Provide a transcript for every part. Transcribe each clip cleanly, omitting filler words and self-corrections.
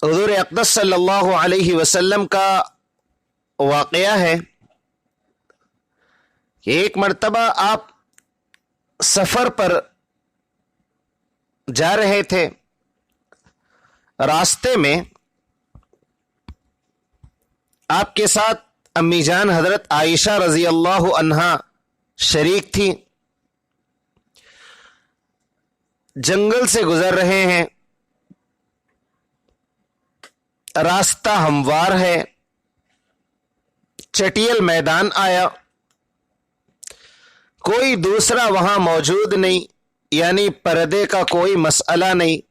حضور اقدس صلی اللہ علیہ وسلم کا واقعہ ہے کہ ایک مرتبہ آپ سفر پر جا رہے تھے، راستے میں آپ کے ساتھ امی جان حضرت عائشہ رضی اللہ عنہا شریک تھی۔ جنگل سے گزر رہے ہیں، راستہ ہموار ہے، چٹیل میدان آیا، کوئی دوسرا وہاں موجود نہیں، یعنی پردے کا کوئی مسئلہ نہیں۔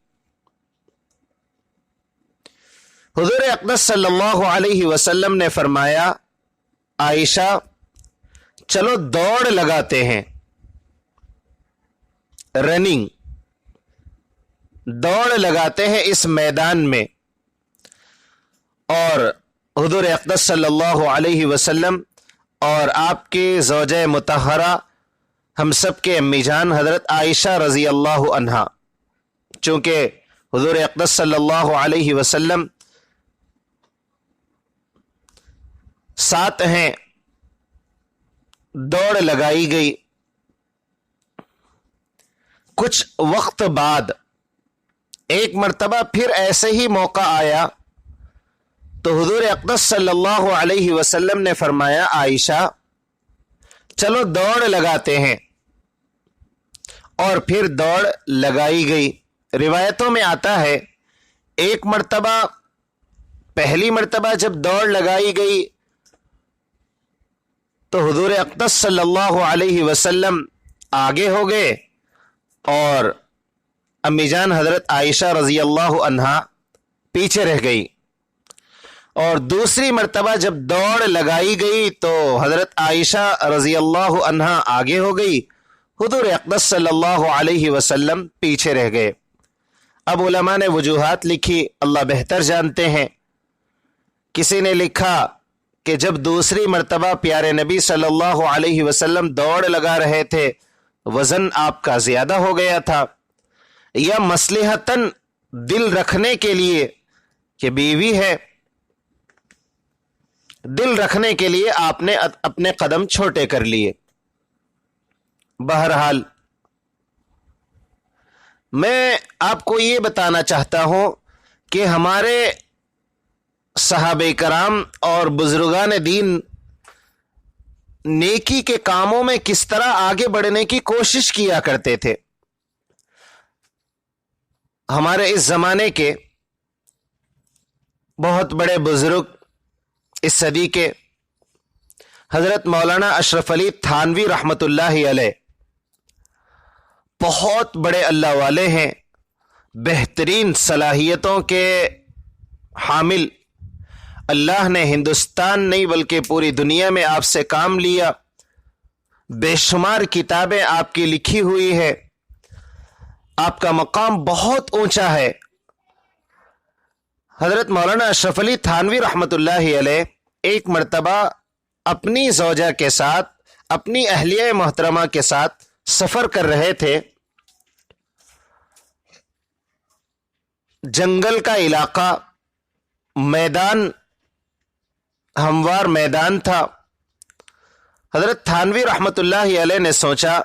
حضور اقدس صلی اللہ علیہ وسلم نے فرمایا، عائشہ چلو دوڑ لگاتے ہیں، رننگ، دوڑ لگاتے ہیں اس میدان میں۔ اور حضور اقدس صلی اللہ علیہ وسلم اور آپ کے زوجہ مطہرہ ہم سب کے امی جان حضرت عائشہ رضی اللہ عنہا، چونکہ حضور اقدس صلی اللہ علیہ وسلم ساتھ ہیں، دوڑ لگائی گئی۔ کچھ وقت بعد ایک مرتبہ پھر ایسے ہی موقع آیا تو حضور اقدس صلی اللہ علیہ وسلم نے فرمایا، عائشہ چلو دوڑ لگاتے ہیں، اور پھر دوڑ لگائی گئی۔ روایتوں میں آتا ہے ایک مرتبہ، پہلی مرتبہ جب دوڑ لگائی گئی تو حضور اقدس صلی اللہ علیہ وسلم آگے ہو گئے اور امی جان حضرت عائشہ رضی اللہ عنہا پیچھے رہ گئی، اور دوسری مرتبہ جب دوڑ لگائی گئی تو حضرت عائشہ رضی اللہ عنہا آگے ہو گئی، حضور اقدس صلی اللہ علیہ وسلم پیچھے رہ گئے۔ اب علماء نے وجوہات لکھی، اللہ بہتر جانتے ہیں۔ کسی نے لکھا کہ جب دوسری مرتبہ پیارے نبی صلی اللہ علیہ وسلم دوڑ لگا رہے تھے، وزن آپ کا زیادہ ہو گیا تھا، یا مصلحتاً دل رکھنے کے لیے کہ بیوی ہے، دل رکھنے کے لیے آپ نے اپنے قدم چھوٹے کر لیے۔ بہرحال میں آپ کو یہ بتانا چاہتا ہوں کہ ہمارے صحابہ کرام اور بزرگان دین نیکی کے کاموں میں کس طرح آگے بڑھنے کی کوشش کیا کرتے تھے۔ ہمارے اس زمانے کے بہت بڑے بزرگ، اس صدی کے حضرت مولانا اشرف علی تھانوی رحمۃ اللہ علیہ، بہت بڑے اللہ والے ہیں، بہترین صلاحیتوں کے حامل۔ اللہ نے ہندوستان نہیں بلکہ پوری دنیا میں آپ سے کام لیا، بے شمار کتابیں آپ کی لکھی ہوئی ہے، آپ کا مقام بہت اونچا ہے۔ حضرت مولانا اشرف علی تھانوی رحمۃ اللہ علیہ ایک مرتبہ اپنی زوجہ کے ساتھ، اپنی اہلیہ محترمہ کے ساتھ سفر کر رہے تھے۔ جنگل کا علاقہ، میدان، ہموار میدان تھا۔ حضرت تھانوی رحمۃ اللہ علیہ نے سوچا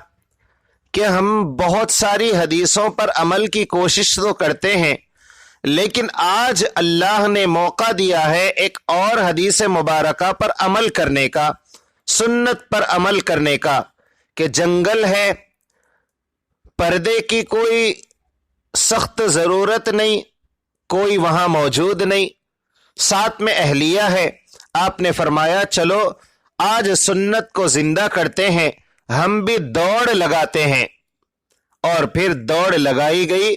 کہ ہم بہت ساری حدیثوں پر عمل کی کوشش تو کرتے ہیں، لیکن آج اللہ نے موقع دیا ہے ایک اور حدیث مبارکہ پر عمل کرنے کا، سنت پر عمل کرنے کا، کہ جنگل ہے، پردے کی کوئی سخت ضرورت نہیں، کوئی وہاں موجود نہیں، ساتھ میں اہلیہ ہے۔ آپ نے فرمایا چلو آج سنت کو زندہ کرتے ہیں، ہم بھی دوڑ لگاتے ہیں، اور پھر دوڑ لگائی گئی،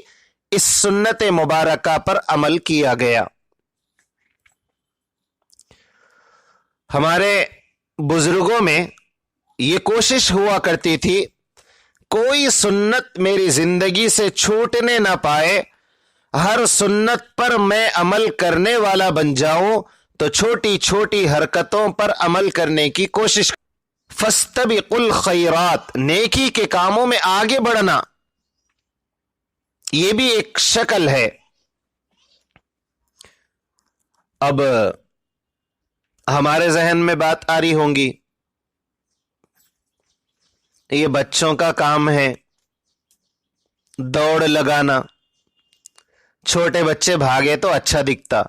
اس سنت مبارکہ پر عمل کیا گیا۔ ہمارے بزرگوں میں یہ کوشش ہوا کرتی تھی، کوئی سنت میری زندگی سے چھوٹنے نہ پائے، ہر سنت پر میں عمل کرنے والا بن جاؤں، تو چھوٹی چھوٹی حرکتوں پر عمل کرنے کی کوشش۔ فاستبقوا الخیرات، نیکی کے کاموں میں آگے بڑھنا، یہ بھی ایک شکل ہے۔ اب ہمارے ذہن میں بات آ رہی ہوں گی، یہ بچوں کا کام ہے دوڑ لگانا، چھوٹے بچے بھاگے تو اچھا دکھتا،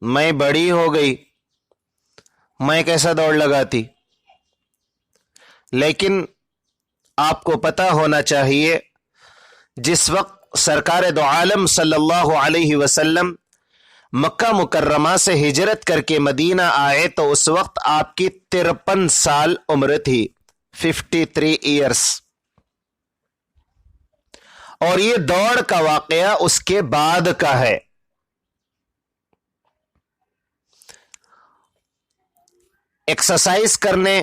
میں بڑی ہو گئی میں کیسا دوڑ لگاتی؟ لیکن آپ کو پتہ ہونا چاہیے، جس وقت سرکار دو عالم صلی اللہ علیہ وسلم مکہ مکرمہ سے ہجرت کر کے مدینہ آئے تو اس وقت آپ کی 53 سال عمر تھی، 53 ایئرس، اور یہ دوڑ کا واقعہ اس کے بعد کا ہے۔ ایکسرسائز کرنے،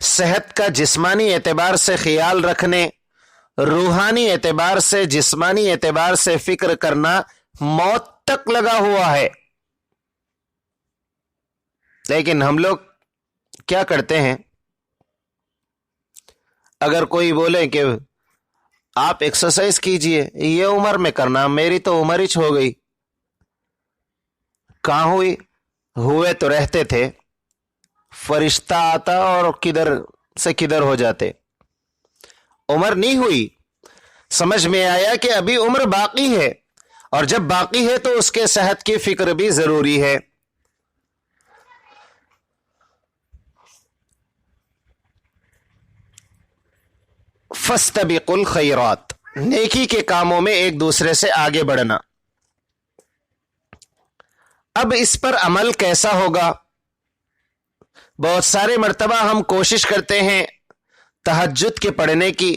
صحت کا جسمانی اعتبار سے خیال رکھنے، روحانی اعتبار سے، جسمانی اعتبار سے فکر کرنا موت تک لگا ہوا ہے۔ لیکن ہم لوگ کیا کرتے ہیں؟ اگر کوئی بولے کہ آپ ایکسرسائز کیجئے، یہ عمر میں کرنا، میری تو عمر ہی ہو گئی، کہاں ہوئی؟ ہوئے تو رہتے تھے، فرشتہ آتا اور کدھر سے کدھر ہو جاتے، عمر نہیں ہوئی۔ سمجھ میں آیا کہ ابھی عمر باقی ہے، اور جب باقی ہے تو اس کے صحت کی فکر بھی ضروری ہے۔ فاستبقوا الخیرات، نیکی کے کاموں میں ایک دوسرے سے آگے بڑھنا۔ اب اس پر عمل کیسا ہوگا؟ بہت سارے مرتبہ ہم کوشش کرتے ہیں تہجد کے پڑھنے کی،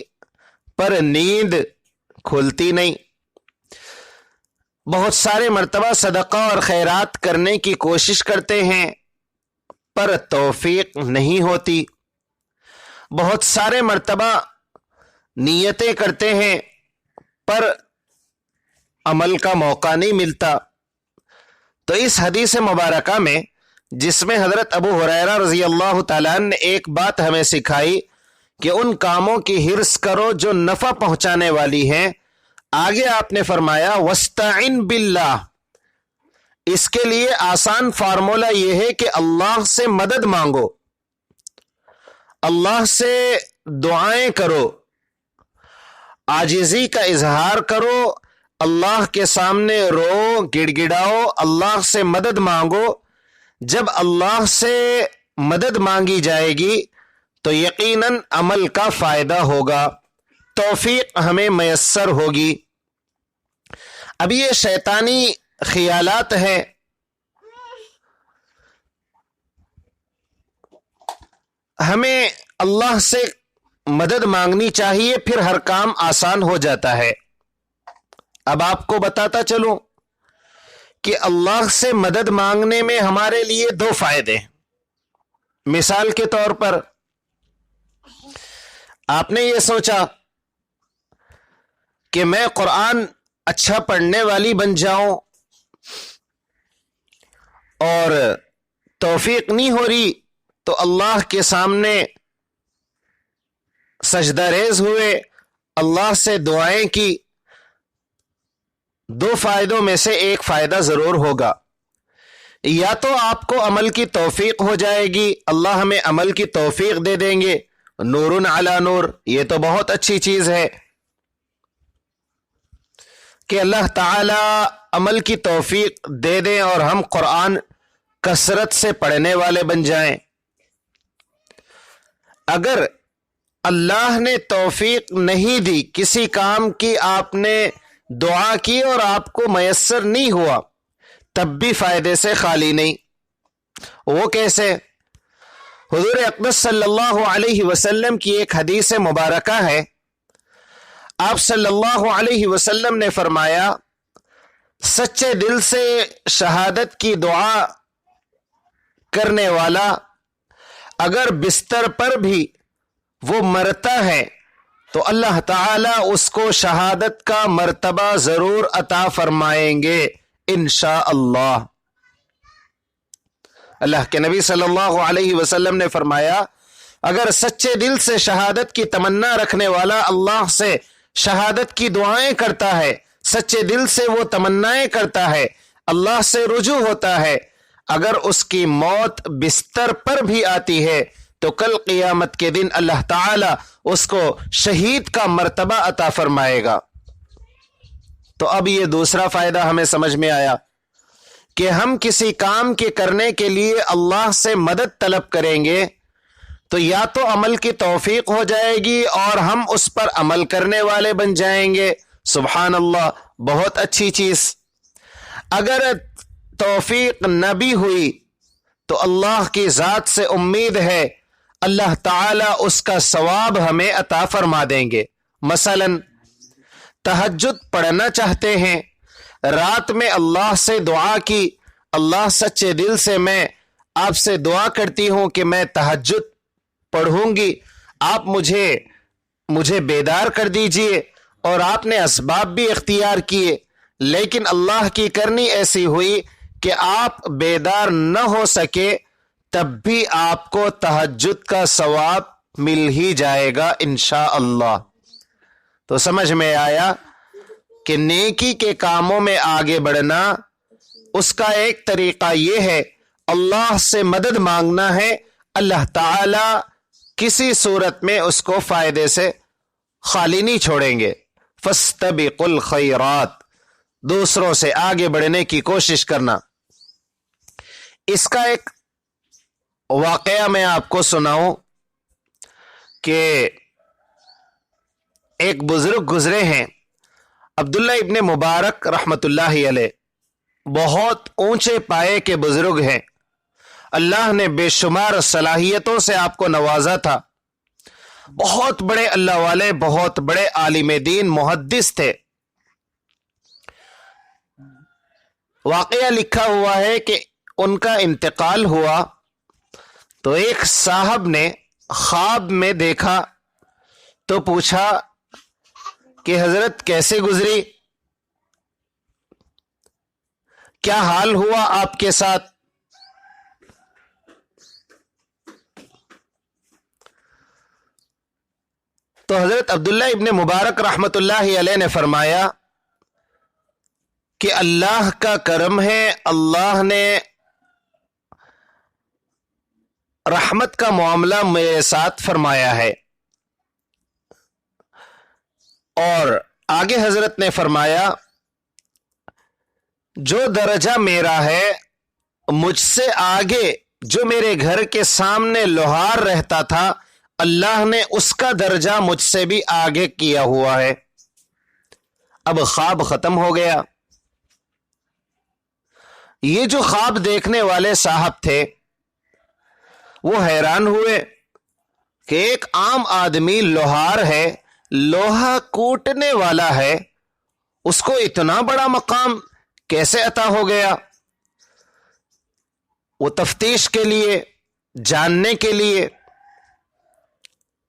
پر نیند کھلتی نہیں۔ بہت سارے مرتبہ صدقہ اور خیرات کرنے کی کوشش کرتے ہیں، پر توفیق نہیں ہوتی۔ بہت سارے مرتبہ نیتیں کرتے ہیں، پر عمل کا موقع نہیں ملتا۔ تو اس حدیث مبارکہ میں، جس میں حضرت ابو ہریرہ رضی اللہ تعالیٰ نے ایک بات ہمیں سکھائی کہ ان کاموں کی حرص کرو جو نفع پہنچانے والی ہیں، آگے آپ نے فرمایا وَاسْتَعِنْ بِاللَّهِ، اس کے لیے آسان فارمولہ یہ ہے کہ اللہ سے مدد مانگو، اللہ سے دعائیں کرو، عاجزی کا اظہار کرو، اللہ کے سامنے رو، گڑ گڑاؤ، اللہ سے مدد مانگو۔ جب اللہ سے مدد مانگی جائے گی تو یقیناً عمل کا فائدہ ہوگا، توفیق ہمیں میسر ہوگی۔ اب یہ شیطانی خیالات ہیں، ہمیں اللہ سے مدد مانگنی چاہیے، پھر ہر کام آسان ہو جاتا ہے۔ اب آپ کو بتاتا چلوں کہ اللہ سے مدد مانگنے میں ہمارے لیے 2 فائدے ہیں۔ مثال کے طور پر آپ نے یہ سوچا کہ میں قرآن اچھا پڑھنے والی بن جاؤں، اور توفیق نہیں ہو رہی تو اللہ کے سامنے سجدہ ریز ہوئے، اللہ سے دعائیں کی۔ 2 فائدوں میں سے ایک فائدہ ضرور ہوگا، یا تو آپ کو عمل کی توفیق ہو جائے گی، اللہ ہمیں عمل کی توفیق دے دیں گے، نور علی نور، یہ تو بہت اچھی چیز ہے کہ اللہ تعالی عمل کی توفیق دے دیں اور ہم قرآن کثرت سے پڑھنے والے بن جائیں۔ اگر اللہ نے توفیق نہیں دی، کسی کام کی آپ نے دعا کی اور آپ کو میسر نہیں ہوا، تب بھی فائدے سے خالی نہیں۔ وہ کیسے؟ حضور اقدس صلی اللہ علیہ وسلم کی ایک حدیث مبارکہ ہے، آپ صلی اللہ علیہ وسلم نے فرمایا، سچے دل سے شہادت کی دعا کرنے والا اگر بستر پر بھی وہ مرتا ہے تو اللہ تعالی اس کو شہادت کا مرتبہ ضرور عطا فرمائیں گے انشاءاللہ۔ اللہ کے نبی صلی اللہ علیہ وسلم نے فرمایا، اگر سچے دل سے شہادت کی تمنا رکھنے والا اللہ سے شہادت کی دعائیں کرتا ہے، سچے دل سے وہ تمنائیں کرتا ہے، اللہ سے رجوع ہوتا ہے، اگر اس کی موت بستر پر بھی آتی ہے تو کل قیامت کے دن اللہ تعالی اس کو شہید کا مرتبہ عطا فرمائے گا۔ تو اب یہ دوسرا فائدہ ہمیں سمجھ میں آیا کہ ہم کسی کام کے کرنے کے لیے اللہ سے مدد طلب کریں گے تو یا تو عمل کی توفیق ہو جائے گی اور ہم اس پر عمل کرنے والے بن جائیں گے، سبحان اللہ، بہت اچھی چیز۔ اگر توفیق نہ بھی ہوئی تو اللہ کی ذات سے امید ہے اللہ تعالی اس کا ثواب ہمیں عطا فرما دیں گے۔ مثلا تہجد پڑھنا چاہتے ہیں، رات میں اللہ سے دعا کی، اللہ سچے دل سے میں آپ سے دعا کرتی ہوں کہ میں تہجد پڑھوں گی، آپ مجھے بیدار کر دیجئے، اور آپ نے اسباب بھی اختیار کیے، لیکن اللہ کی کرنی ایسی ہوئی کہ آپ بیدار نہ ہو سکے، تب بھی آپ کو تہجد کا ثواب مل ہی جائے گا انشاءاللہ۔ تو سمجھ میں آیا کہ نیکی کے کاموں میں آگے بڑھنا، اس کا ایک طریقہ یہ ہے اللہ سے مدد مانگنا ہے، اللہ تعالی کسی صورت میں اس کو فائدے سے خالی نہیں چھوڑیں گے۔ فاستبقوا الخیرات، دوسروں سے آگے بڑھنے کی کوشش کرنا۔ اس کا ایک واقعہ میں آپ کو سناؤں کہ ایک بزرگ گزرے ہیں، عبداللہ ابن مبارک رحمت اللہ علیہ، بہت اونچے پائے کے بزرگ ہیں، اللہ نے بے شمار صلاحیتوں سے آپ کو نوازا تھا، بہت بڑے اللہ والے، بہت بڑے عالم دین، محدث تھے۔ واقعہ لکھا ہوا ہے کہ ان کا انتقال ہوا تو ایک صاحب نے خواب میں دیکھا تو پوچھا کہ حضرت کیسے گزری، کیا حال ہوا آپ کے ساتھ؟ تو حضرت عبداللہ ابن مبارک رحمت اللہ علیہ نے فرمایا کہ اللہ کا کرم ہے، اللہ نے رحمت کا معاملہ میرے ساتھ فرمایا ہے۔ اور آگے حضرت نے فرمایا جو درجہ میرا ہے، مجھ سے آگے جو میرے گھر کے سامنے لوہار رہتا تھا، اللہ نے اس کا درجہ مجھ سے بھی آگے کیا ہوا ہے۔ اب خواب ختم ہو گیا۔ یہ جو خواب دیکھنے والے صاحب تھے وہ حیران ہوئے کہ ایک عام آدمی لوہار ہے، لوہا کوٹنے والا ہے، اس کو اتنا بڑا مقام کیسے عطا ہو گیا؟ وہ تفتیش کے لیے، جاننے کے لیے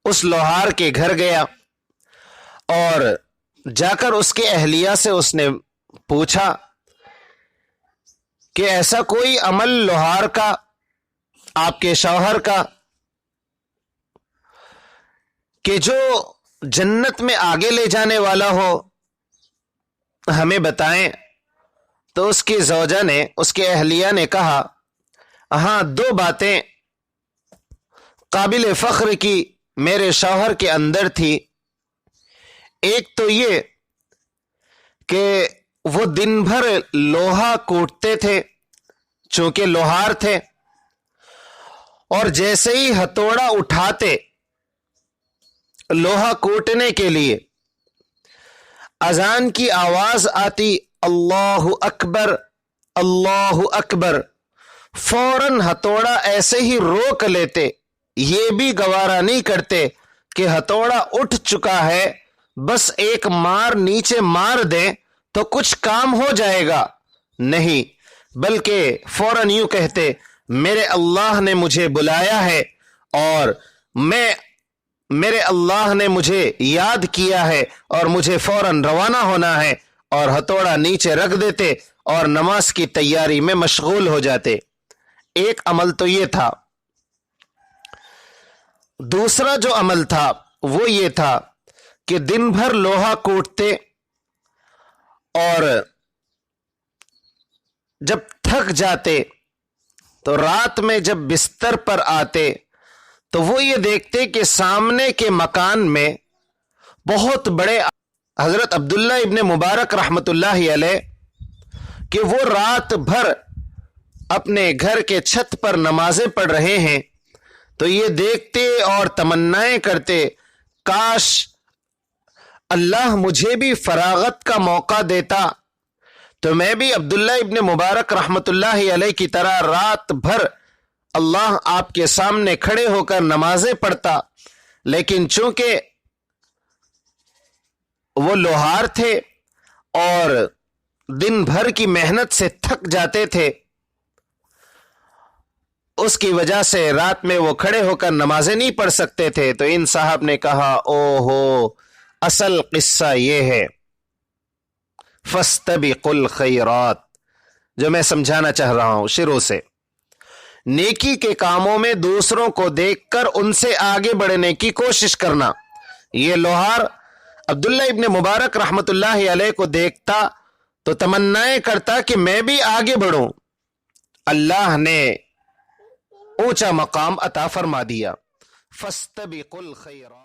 اس لوہار کے گھر گیا اور جا کر اس کے اہلیہ سے اس نے پوچھا کہ ایسا کوئی عمل لوہار کا، آپ کے شوہر کا، کہ جو جنت میں آگے لے جانے والا ہو، ہمیں بتائیں۔ تو اس کی زوجہ نے، اس کے اہلیہ نے کہا، ہاں، دو باتیں قابل فخر کی میرے شوہر کے اندر تھی۔ ایک تو یہ کہ وہ دن بھر لوہا کوٹتے تھے، چونکہ لوہار تھے، اور جیسے ہی ہتھوڑا اٹھاتے لوہا کوٹنے کے لیے، اذان کی آواز آتی، اللہ اکبر اللہ اکبر، فوراً ہتھوڑا ایسے ہی روک لیتے، یہ بھی گوارا نہیں کرتے کہ ہتھوڑا اٹھ چکا ہے، بس ایک مار نیچے مار دیں تو کچھ کام ہو جائے گا، نہیں، بلکہ فوراً یوں کہتے، میرے اللہ نے مجھے بلایا ہے اور میرے اللہ نے مجھے یاد کیا ہے اور مجھے فوراً روانہ ہونا ہے، اور ہتھوڑا نیچے رکھ دیتے اور نماز کی تیاری میں مشغول ہو جاتے۔ ایک عمل تو یہ تھا۔ دوسرا جو عمل تھا وہ یہ تھا کہ دن بھر لوہا کوٹتے اور جب تھک جاتے تو رات میں جب بستر پر آتے تو وہ یہ دیکھتے کہ سامنے کے مکان میں بہت بڑے حضرت عبداللہ ابن مبارک رحمت اللہ علیہ کہ وہ رات بھر اپنے گھر کے چھت پر نمازیں پڑھ رہے ہیں، تو یہ دیکھتے اور تمنائیں کرتے کاش اللہ مجھے بھی فراغت کا موقع دیتا تو میں بھی عبداللہ ابن مبارک رحمت اللہ علیہ کی طرح رات بھر اللہ آپ کے سامنے کھڑے ہو کر نمازیں پڑھتا۔ لیکن چونکہ وہ لوہار تھے اور دن بھر کی محنت سے تھک جاتے تھے، اس کی وجہ سے رات میں وہ کھڑے ہو کر نمازیں نہیں پڑھ سکتے تھے۔ تو ان صاحب نے کہا او ہو، اصل قصہ یہ ہے، فاستبقوا الخیرات، جو میں سمجھانا چاہ رہا ہوں شروع سے، نیکی کے کاموں میں دوسروں کو دیکھ کر ان سے آگے بڑھنے کی کوشش کرنا۔ یہ لوہار عبداللہ ابن مبارک رحمت اللہ علیہ کو دیکھتا تو تمنائیں کرتا کہ میں بھی آگے بڑھوں۔ اللہ نے اونچا مقام عطا فرما دیا، فاستبقوا الخیرات۔